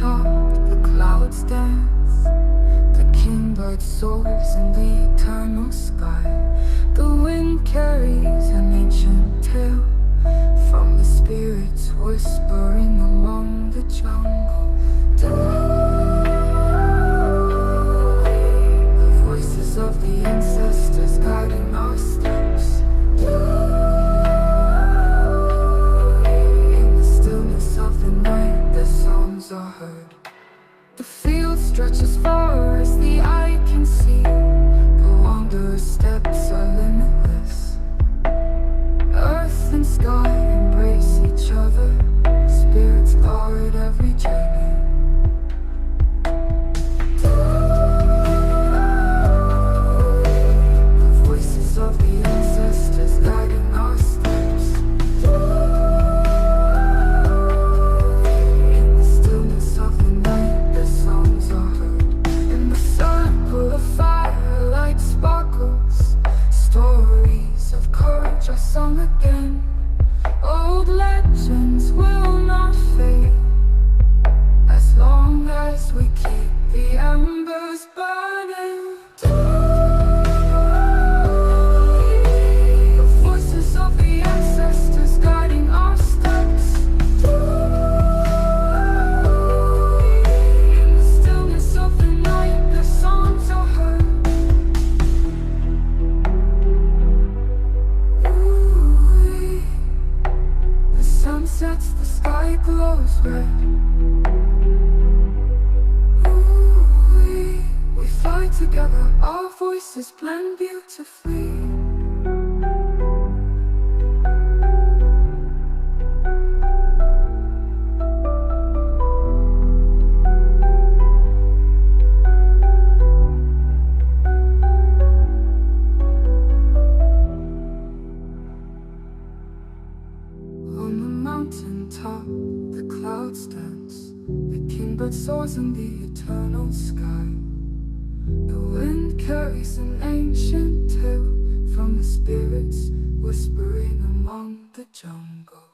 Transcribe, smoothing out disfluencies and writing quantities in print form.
top, the clouds dance. The kingbird soars in the eternal sky. The wind carries an ancient tale from the spirits whispering among the jungle. The voices of the ancestors guiding our steps. In the stillness of the night, their songs are heard. The field stretches far as the eye can see. The wanderer's steps are limitless. Earth and sky embrace each other. Spirits guard every journey. The voices of the ancestors guiding our steps. In the stillness of the night, their songs are heard. In the circle of firelight sparkles, stories of courage are sung again. Old legends will not fade as long as we keep the embers burning. The voices of the ancestors guiding our steps. In the stillness of the night, their songs are heard. The sun sets, the sky glows red. We fly together, our voices blend beautifully. On the mountain top, the clouds dance. The kingbird soars in the eternal sky. The wind carries an ancient tale from the spirits whispering among the jungle.